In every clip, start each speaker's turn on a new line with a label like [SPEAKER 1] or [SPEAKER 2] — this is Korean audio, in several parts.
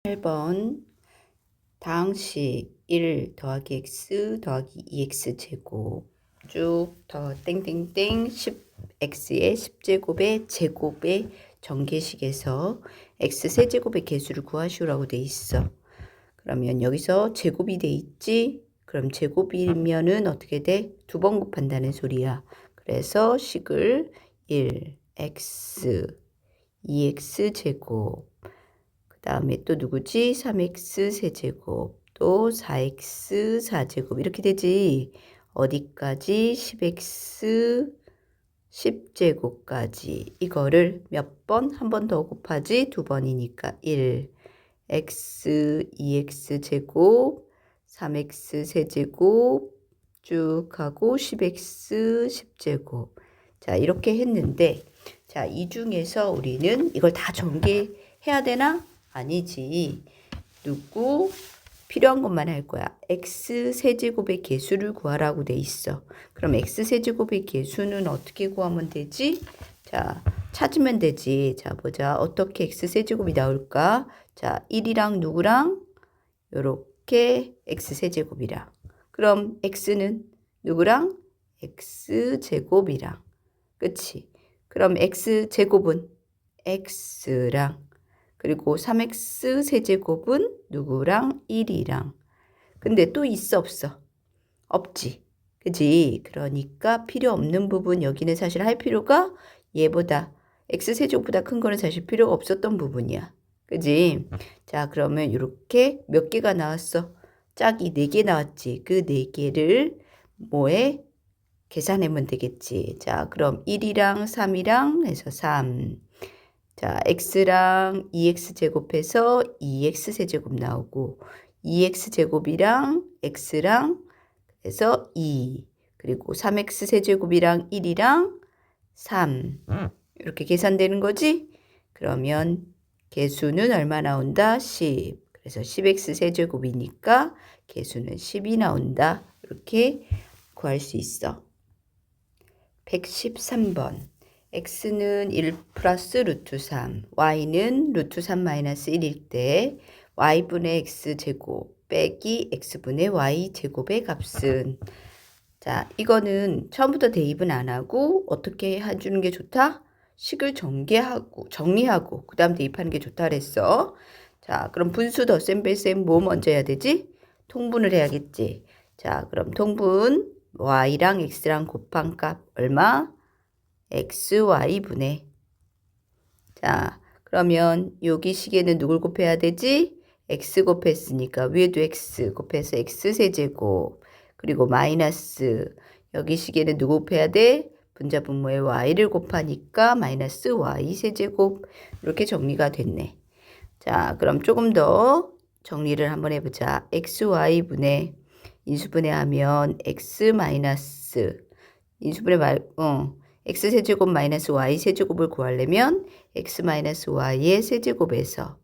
[SPEAKER 1] 8번 다항식 1 더하기 x 더하기 2x 제곱 쭉 더 땡땡땡 10x의 10제곱의 제곱의 전개식에서 x 세제곱의 개수를 구하시오라고 돼 있어. 그러면 여기서 제곱이 돼 있지? 그럼 제곱이면은 어떻게 돼? 두 번 곱한다는 소리야. 그래서 식을 1x 2x 제곱 그 다음에 또 누구지? 3x 세제곱 또 4x 4제곱 이렇게 되지. 어디까지? 10x 10제곱까지 이거를 몇 번? 한 번 더 곱하지? 두 번이니까 1 x 2x 제곱 3x 세제곱 쭉 하고 10x 10제곱 자 이렇게 했는데 자 이 중에서 우리는 이걸 다 전개해야 되나? 아니지. 누구? 필요한 것만 할 거야. x 세제곱의 개수를 구하라고 돼 있어. 그럼 x 세제곱의 개수는 어떻게 구하면 되지? 자, 찾으면 되지. 자, 보자. 어떻게 x 세제곱이 나올까? 자, 1이랑 누구랑? 요렇게 x 세제곱이랑. 그럼 x는 누구랑? x 제곱이랑. 그치? 그럼 x 제곱은 x랑 그리고 3x 세제곱은 누구랑? 1이랑. 근데 또 있어 없어? 없지. 그지? 그러니까 필요 없는 부분 여기는 사실 할 필요가 얘보다 x 세제곱보다 큰 거는 사실 필요가 없었던 부분이야. 그지? 자 그러면 이렇게 몇 개가 나왔어? 짝이 4개 나왔지. 그 4개를 뭐에? 계산하면 되겠지. 자 그럼 1이랑 3이랑 해서 3. 자, x랑 2x 제곱해서 2x 세제곱 나오고 2x 제곱이랑 x랑 해서 2 그리고 3x 세제곱이랑 1이랑 3 이렇게 계산되는 거지? 그러면 개수는 얼마 나온다? 10 그래서 10x 세제곱이니까 개수는 10이 나온다. 이렇게 구할 수 있어. 113번 x는 1 플러스 루트 3, y는 루트 3 마이너스 1일 때 y분의 x제곱 빼기 x분의 y제곱의 값은 자 이거는 처음부터 대입은 안 하고 어떻게 해주는 게 좋다? 식을 정리하고 그 다음 대입하는 게 좋다 그랬어. 자 그럼 분수 덧셈 뺄셈 뭐 먼저 해야 되지? 통분을 해야겠지. 자 그럼 통분 y랑 x랑 곱한 값 얼마? xy분의 자 그러면 여기 식에는 누굴 곱해야 되지? x 곱했으니까 위에도 x 곱해서 x 세제곱 그리고 마이너스 여기 식에는 누구 곱해야 돼? 분자분모에 y를 곱하니까 마이너스 y 세제곱 이렇게 정리가 됐네. 자 그럼 조금 더 정리를 한번 해보자. xy분의 인수분해하면 x 마이너스 인수분해 x 세제곱 마이너스 y 세제곱을 구하려면 x 마이너스 y의 세제곱에서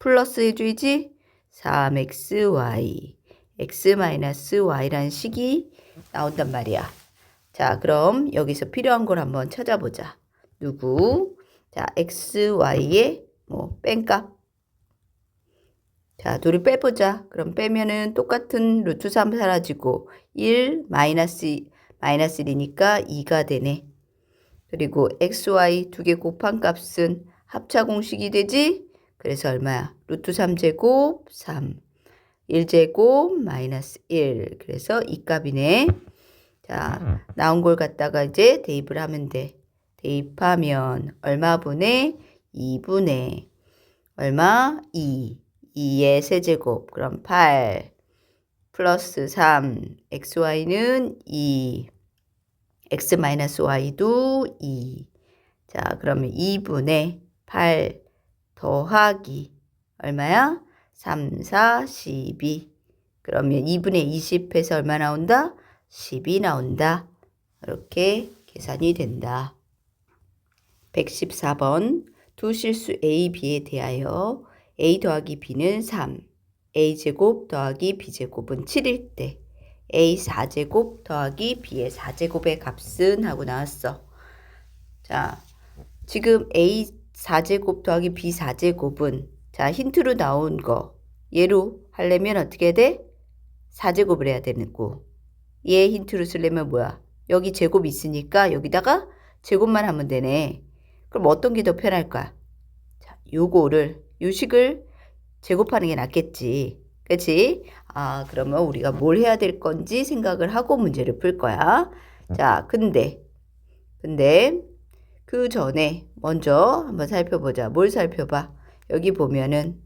[SPEAKER 1] 플러스 해줘야지 3xy x 마이너스 y라는 식이 나온단 말이야. 자 그럼 여기서 필요한 걸 한번 찾아보자. 누구? 자 xy의 뺀값 자 둘이 빼보자. 그럼 빼면은 똑같은 루트 3 사라지고 1 마이너스 1이니까 2가 되네. 그리고 xy 두 개 곱한 값은 합차 공식이 되지? 그래서 얼마야? 루트 3제곱 3 1제곱 마이너스 1 그래서 이 값이네. 자 나온 걸 갖다가 이제 대입을 하면 돼. 대입하면 얼마 분의 2분의 얼마? 2의 세제곱 그럼 8 플러스 3 xy는 2 x 마이너스 y도 2 자 그러면 2분의 8 더하기 얼마야? 3, 4, 12 그러면 2분의 20 해서 얼마 나온다? 10이 나온다. 이렇게 계산이 된다. 114번 두 실수 a, b에 대하여 a 더하기 b는 3 a제곱 더하기 b제곱은 7일 때 a 4제곱 더하기 b의 4제곱의 값은 하고 나왔어. 자, 지금 a 4제곱 더하기 b 4제곱은 자, 힌트로 나온 거 얘로 하려면 어떻게 해야 돼? 4제곱을 해야 되는 거. 얘 힌트로 쓰려면 뭐야? 여기 제곱 있으니까 여기다가 제곱만 하면 되네. 그럼 어떤 게 더 편할까? 자, 요 식을 제곱하는 게 낫겠지. 그치? 아, 그러면 우리가 뭘 해야 될 건지 생각을 하고 문제를 풀 거야. 자, 근데 그 전에 먼저 한번 살펴보자. 뭘 살펴봐? 여기 보면은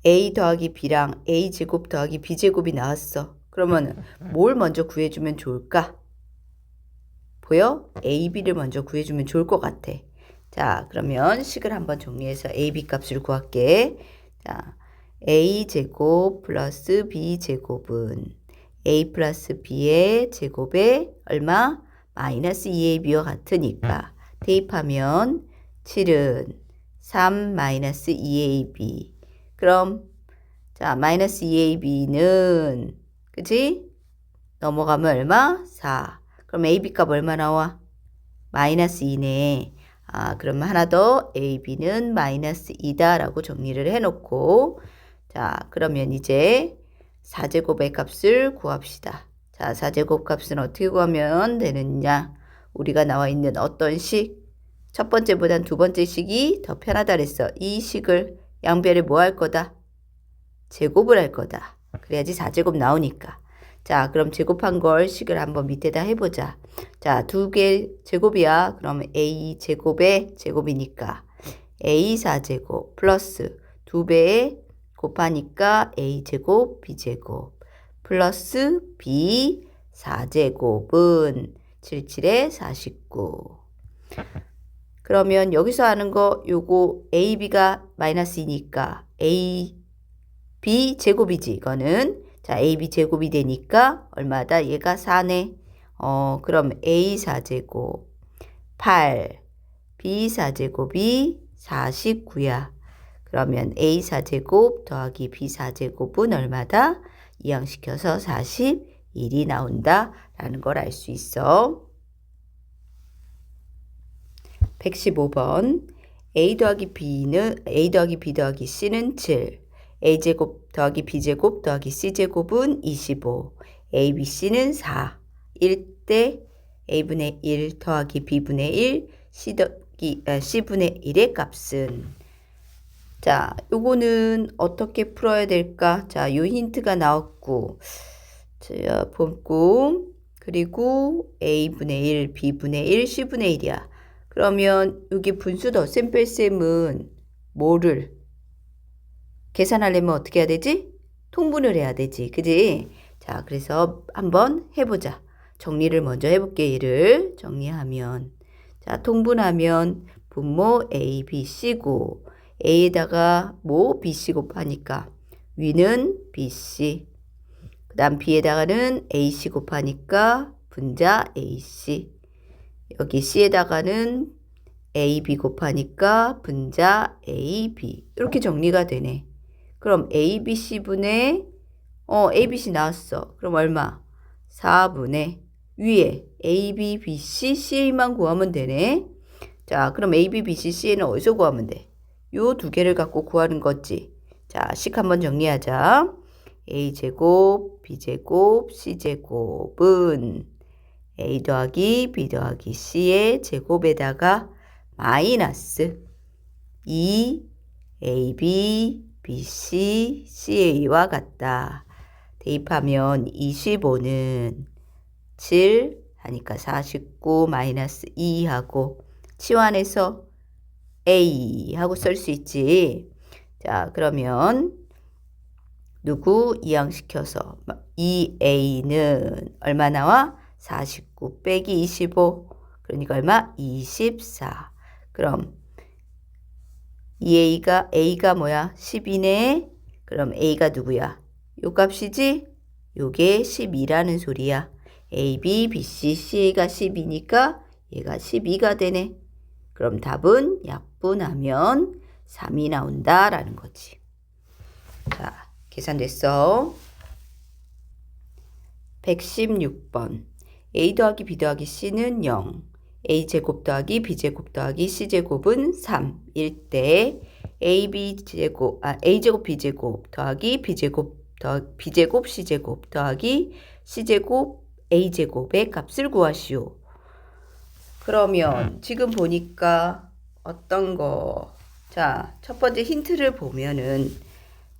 [SPEAKER 1] a 더하기 b랑 a 제곱 더하기 b 제곱이 나왔어. 그러면 뭘 먼저 구해주면 좋을까? 보여? a, b를 먼저 구해주면 좋을 것 같아. 자, 그러면 식을 한번 정리해서 a, b 값을 구할게. 자, a 제곱 플러스 b 제곱은 a 플러스 b의 제곱에 얼마? 마이너스 2ab와 같으니까 대입하면 7은 3 마이너스 2ab. 그럼 자, 마이너스 2ab는 그치? 넘어가면 얼마? 4. 그럼 ab 값 얼마 나와? 마이너스 2네. 아, 그러면 하나 더 ab는 마이너스 2다 라고 정리를 해놓고 자, 그러면 이제 4제곱의 값을 구합시다. 자, 4제곱 값은 어떻게 구하면 되느냐? 우리가 나와 있는 어떤 식? 첫 번째보단 두 번째 식이 더 편하다 그랬어. 이 식을 양변에 뭐 할 거다? 제곱을 할 거다. 그래야지 4제곱 나오니까. 자, 그럼 제곱한 걸 식을 한번 밑에다 해보자. 자, 두 개 제곱이야. 그러면 a 제곱의 제곱이니까 a 4제곱 플러스 두 배에 곱하니까 a 제곱 b 제곱 플러스 b 4제곱은 77에 49. 그러면 여기서 하는 거 요거 a, b가 마이너스 2니까 a, b 제곱이지 이거는. 자, a, b 제곱이 되니까 얼마다? 얘가 4네. 그럼 a 4제곱 8, b 4제곱이 49야. 그러면 a 4제곱 더하기 b 4제곱은 얼마다? 이항시켜서 41이 나온다 라는 걸 알 수 있어. 115번 a 더하기 b 더하기 c는 7, a제곱 더하기 b제곱 더하기 c제곱은 25, a, b, c는 4, 1대 a분의 1 더하기 b분의 1, c분의 1의 값은 자, 요거는 어떻게 풀어야 될까? 자, 요 힌트가 나왔고 자, 본고 그리고 a분의 1, b분의 1, c분의 1이야. 그러면 여기 분수 덧셈 뺄셈은 뭐를 계산하려면 어떻게 해야 되지? 통분을 해야 되지. 그지? 자, 그래서 한번 해보자. 정리를 먼저 해볼게. 얘를 정리하면 자, 통분하면 분모 a, b, c고 a에다가 뭐 bc 곱하니까 위는 bc 그 다음 b에다가는 ac 곱하니까 분자 ac 여기 c에다가는 ab 곱하니까 분자 ab 이렇게 정리가 되네. 그럼 abc분의 abc 나왔어. 그럼 얼마? 4분의 위에 ab, bc, ca만 구하면 되네. 자, 그럼 ab, bc, ca는 어디서 구하면 돼? 요 두 개를 갖고 구하는 거지. 자, 식 한번 정리하자. a제곱, b제곱, c제곱은 a 더하기 b 더하기 c의 제곱에다가 마이너스 2ab, bc, ca와 같다. 대입하면 25는 7 하니까 49 마이너스 2하고 치환해서 a 하고 쓸 수 있지. 자, 그러면 누구 이항시켜서 2a는 얼마 나와? 49 빼기 25 그러니까 얼마? 24. 그럼 2a가 뭐야? 10이네. 그럼 a가 누구야? 요 값이지? 요게 12라는 소리야. a, b, b, c, ca가 10이니까 얘가 12가 되네. 그럼 답은 약분하면 3이 나온다라는 거지. 자, 계산됐어. 116번 a 더하기 b 더하기 c는 0, a제곱 더하기 b제곱 더하기 c제곱은 3, 1대 a제곱 b제곱 더하기 b제곱 c제곱 더하기 c제곱 a제곱의 값을 구하시오. 그러면 지금 보니까 어떤 거? 자, 첫 번째 힌트를 보면은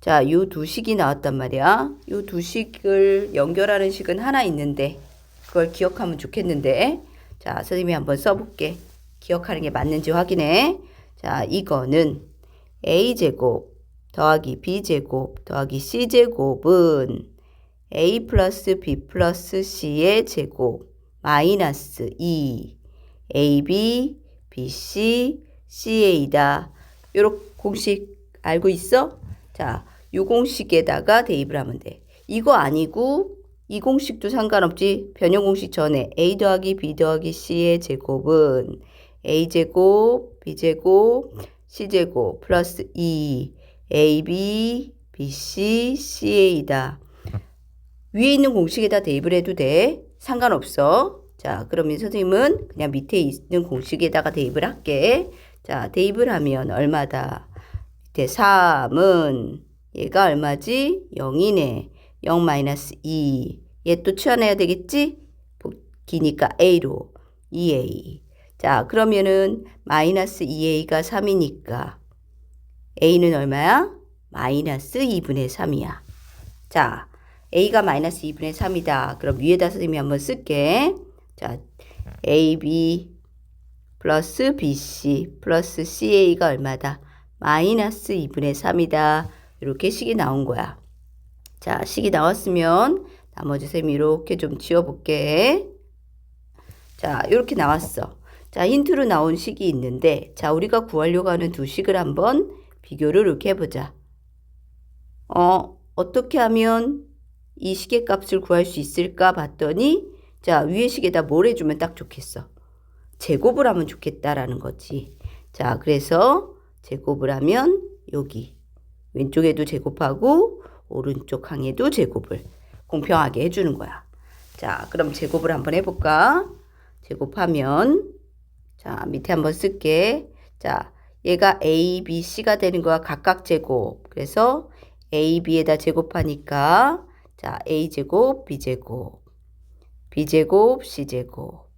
[SPEAKER 1] 자, 요 두 식이 나왔단 말이야. 요 두 식을 연결하는 식은 하나 있는데 그걸 기억하면 좋겠는데 자, 선생님이 한번 써볼게. 기억하는 게 맞는지 확인해. 자, 이거는 a제곱 더하기 b제곱 더하기 c제곱은 a 플러스 b 플러스 c의 제곱 마이너스 2 ab, bc, ca이다. 요런 공식 알고 있어? 자, 요 공식에다가 대입을 하면 돼. 이거 아니고 이 공식도 상관없지. 변형 공식 전에 a 더하기 b 더하기 c의 제곱은 a제곱, b제곱, c제곱 플러스 2 ab, bc, ca이다. 위에 있는 공식에다 대입을 해도 돼. 상관없어. 자, 그러면 선생님은 그냥 밑에 있는 공식에다가 대입을 할게. 자, 대입을 하면 얼마다? 밑에 3은 얘가 얼마지? 0이네. 0 마이너스 2. 얘 또 치워내야 되겠지? 기니까 A로 2A. 자, 그러면은 마이너스 2A가 3이니까 A는 얼마야? 마이너스 2분의 3이야. 자, A가 마이너스 2분의 3이다. 그럼 위에다 선생님이 한번 쓸게. 자, AB 플러스 BC 플러스 CA가 얼마다? 마이너스 2분의 3이다. 이렇게 식이 나온 거야. 자, 식이 나왔으면 나머지 셈 이렇게 좀 지워볼게. 자, 이렇게 나왔어. 자, 힌트로 나온 식이 있는데 자, 우리가 구하려고 하는 두 식을 한번 비교를 이렇게 해보자. 어떻게 하면 이 식의 값을 구할 수 있을까 봤더니 자, 위의 식에다 뭘 해주면 딱 좋겠어. 제곱을 하면 좋겠다라는 거지. 자, 그래서 제곱을 하면 여기 왼쪽에도 제곱하고 오른쪽 항에도 제곱을 공평하게 해주는 거야. 자, 그럼 제곱을 한번 해볼까? 제곱하면 자, 밑에 한번 쓸게. 자, 얘가 A, B, C가 되는 거야. 각각 제곱. 그래서 A, B에다 제곱하니까 자, A제곱, B제곱, B제곱, C제곱,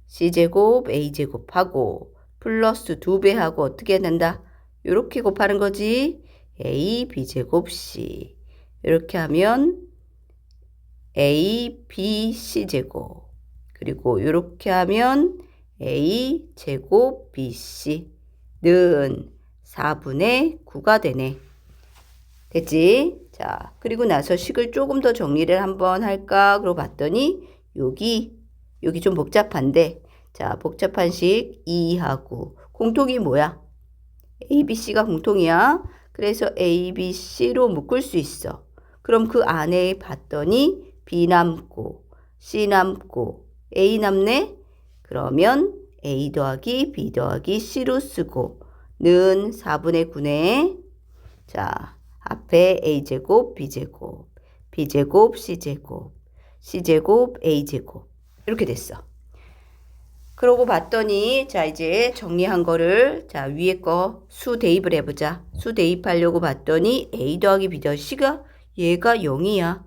[SPEAKER 1] C제곱, A제곱하고 플러스 2배 하고 어떻게 된다? 이렇게 곱하는 거지. A, B제곱, C. 이렇게 하면 A, B, C제곱. 그리고 이렇게 하면 A 제곱 BC는 4분의 9가 되네. 됐지? 자, 그리고 나서 식을 조금 더 정리를 한번 할까? 그러고 봤더니 여기 좀 복잡한데 자, 복잡한 식 2하고 공통이 뭐야? ABC가 공통이야. 그래서 ABC로 묶을 수 있어. 그럼 그 안에 봤더니 B 남고 C 남고 A 남네? 그러면 A 더하기 B 더하기 C로 쓰고 는 4분의 9네. 자, 앞에 A제곱, B제곱, B제곱, C제곱, C제곱, A제곱 이렇게 됐어. 그러고 봤더니 자, 이제 정리한 거를 자, 위에 거 수 대입을 해보자. 수 대입하려고 봤더니 A 더하기 B 더하기 C가 얘가 0이야.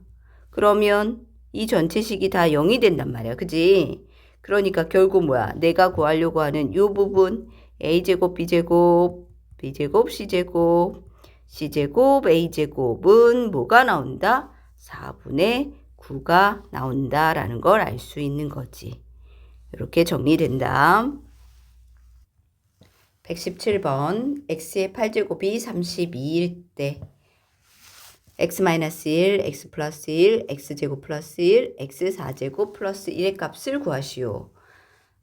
[SPEAKER 1] 그러면 이 전체 식이 다 0이 된단 말이야. 그지? 그러니까 결국 뭐야? 내가 구하려고 하는 이 부분 A제곱, B제곱, B제곱, C제곱, C제곱, A제곱은 뭐가 나온다? 4분의 9가 나온다라는 걸 알 수 있는 거지. 이렇게 정리된다. 117번 x의 8제곱이 32일 때 x-1, x 플러스 1, x제곱 플러스 1, x4제곱 플러스 1의 값을 구하시오.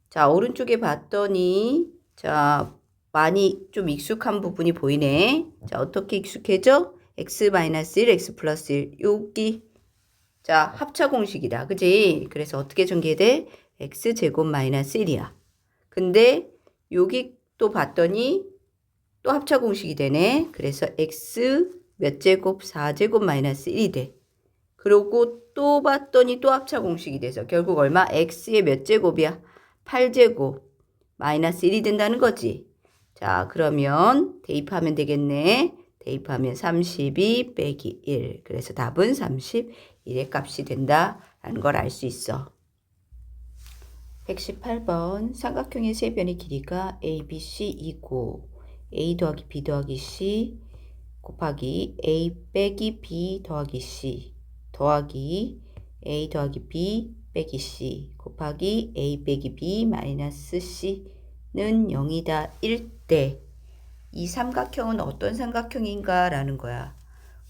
[SPEAKER 1] 자, 오른쪽에 봤더니 자, 많이 좀 익숙한 부분이 보이네. 자, 어떻게 익숙해져? x-1, x 플러스 1 여기 자, 합차 공식이다. 그지? 그래서 어떻게 전개돼? x제곱 마이너스 1이야. 근데 여기 또 봤더니 또 합차 공식이 되네. 그래서 x 몇 제곱? 4제곱 마이너스 1이 돼. 그리고 또 봤더니 또 합차 공식이 돼서 결국 얼마? x의 몇 제곱이야? 8제곱 마이너스 1이 된다는 거지. 자, 그러면 대입하면 되겠네. 대입하면 32 빼기 1. 그래서 답은 31의 값이 된다라는 걸 알 수 있어. 118번 삼각형의 세 변의 길이가 A, B, C이고 A 더하기 B 더하기 C 곱하기 A 빼기 B 더하기 C 더하기 A 더하기 B 빼기 C 곱하기 A 빼기 B 마이너스 C는 0이다. 1대 이 삼각형은 어떤 삼각형인가 라는 거야.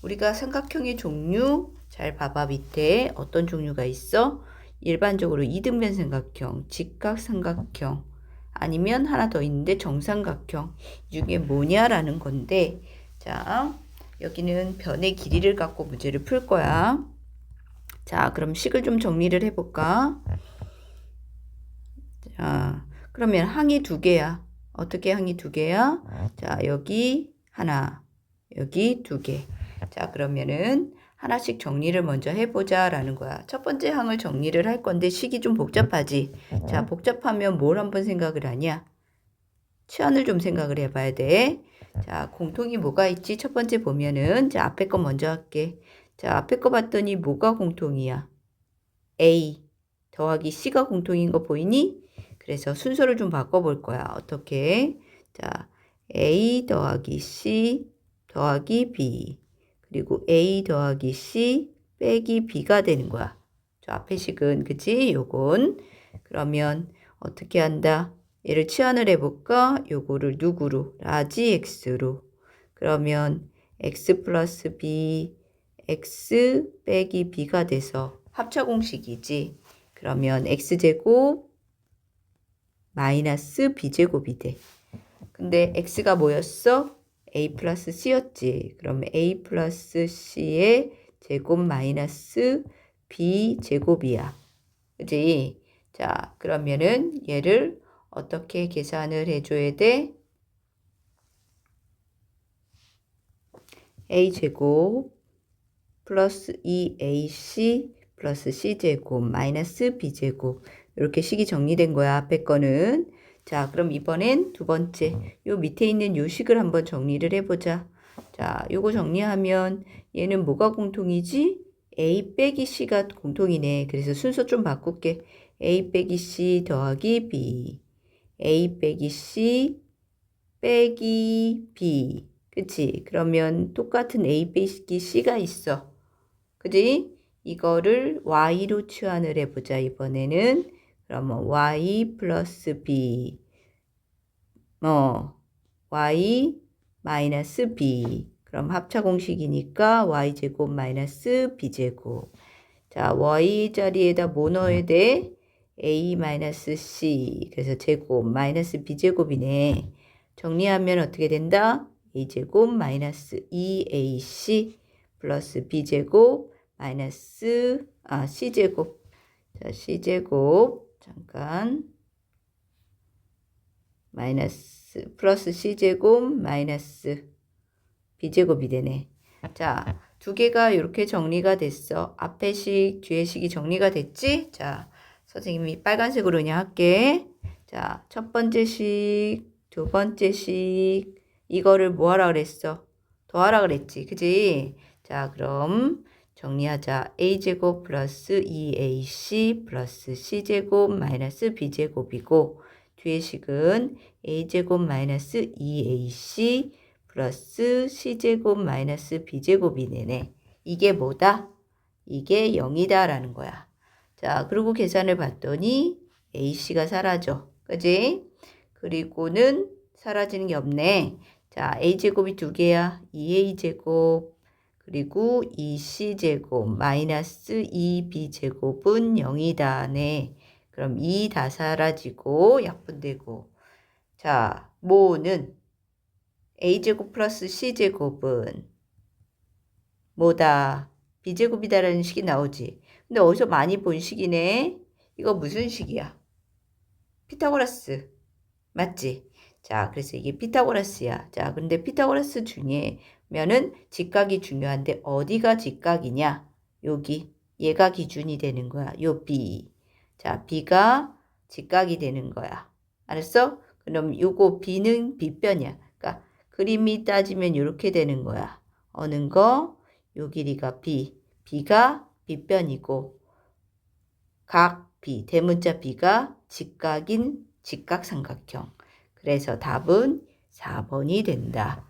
[SPEAKER 1] 우리가 삼각형의 종류 잘 봐봐. 밑에 어떤 종류가 있어? 일반적으로 이등변 삼각형, 직각삼각형, 아니면 하나 더 있는데 정삼각형. 이 중에 뭐냐라는 건데, 자, 여기는 변의 길이를 갖고 문제를 풀 거야. 자, 그럼 식을 좀 정리를 해볼까? 자, 그러면 항이 두 개야. 어떻게 항이 두 개야? 자, 여기 하나, 여기 두 개. 자, 그러면은 하나씩 정리를 먼저 해보자 라는 거야. 첫 번째 항을 정리를 할 건데 식이 좀 복잡하지. 자, 복잡하면 뭘 한번 생각을 하냐? 치환을 좀 생각을 해봐야 돼. 자, 공통이 뭐가 있지? 첫 번째 보면은, 자, 앞에 거 먼저 할게. 자, 앞에 거 봤더니 뭐가 공통이야? A 더하기 C가 공통인 거 보이니? 그래서 순서를 좀 바꿔볼 거야. 어떻게? 자, A 더하기 C 더하기 B 그리고 A 더하기 C 빼기 B가 되는 거야. 저 앞에 식은 그치? 요건 그러면 어떻게 한다? 얘를 치환을 해볼까? 요거를 누구로? 라지 X로. 그러면 X 플러스 B X 빼기 B가 돼서 합차 공식이지. 그러면 X제곱 마이너스 B제곱이 돼. 근데 X가 뭐였어? A 플러스 C였지. 그러면 A 플러스 C의 제곱 마이너스 B제곱이야. 그치? 자, 그러면은 얘를 어떻게 계산을 해줘야 돼? A제곱 플러스 2AC 플러스 C제곱 마이너스 B제곱 이렇게 식이 정리된 거야. 앞에 거는. 자, 그럼 이번엔 두 번째 요 밑에 있는 요 식을 한번 정리를 해보자. 자, 요거 정리하면 얘는 뭐가 공통이지? A 빼기 C가 공통이네. 그래서 순서 좀 바꿀게. A 빼기 C 더하기 B A 빼기 C 빼기 B 그치? 그러면 똑같은 A 빼기 C가 있어. 그지? 이거를 y로 치환을 해보자. 이번에는 그러면 y 플러스 b y 마이너스 b 그럼 합차 공식이니까 y제곱 마이너스 b제곱. 자, y 자리에다 뭐 넣어야 돼? a 마이너스 c 그래서 제곱 마이너스 b제곱이네. 정리하면 어떻게 된다? a제곱 마이너스 2ac 플러스 b제곱 마이너스 c제곱. 자, c제곱 잠깐 마이너스 플러스 c제곱 마이너스 b제곱이 되네. 자, 두 개가 이렇게 정리가 됐어. 앞에 식, 뒤에 식이 정리가 됐지? 자, 선생님이 빨간색으로 그냥 할게. 자, 첫 번째 식, 두 번째 식 이거를 뭐 하라 그랬어? 더하라 그랬지. 그지? 자, 그럼 정리하자. a제곱 플러스 2ac 플러스 c제곱 마이너스 b제곱이고 뒤에 식은 a제곱 마이너스 2ac 플러스 c제곱 마이너스 b제곱이 되네. 이게 뭐다? 이게 0이다 라는 거야. 자, 그리고 계산을 봤더니 ac가 사라져. 그지? 그리고는 사라지는 게 없네. 자, a제곱이 두 개야. 2a제곱 그리고 2c제곱 마이너스 2b제곱은 0이다. 네. 그럼 2 다 사라지고 약분되고. 자, 뭐는 a제곱 플러스 c제곱은 뭐다? b제곱이다라는 식이 나오지. 근데 어디서 많이 본 식이네. 이거 무슨 식이야? 피타고라스. 맞지? 자, 그래서 이게 피타고라스야. 자, 근데 피타고라스 중에 면은 직각이 중요한데 어디가 직각이냐? 여기. 얘가 기준이 되는 거야. 요 B. 자, B가 직각이 되는 거야. 알았어? 그럼 요거 B는 B변이야. 그러니까 그림이 따지면 이렇게 되는 거야. 어느 거? 요 길이가 B. B가 B변이고 각 B, 대문자 B가 직각인 직각삼각형. 그래서 답은 4번이 된다.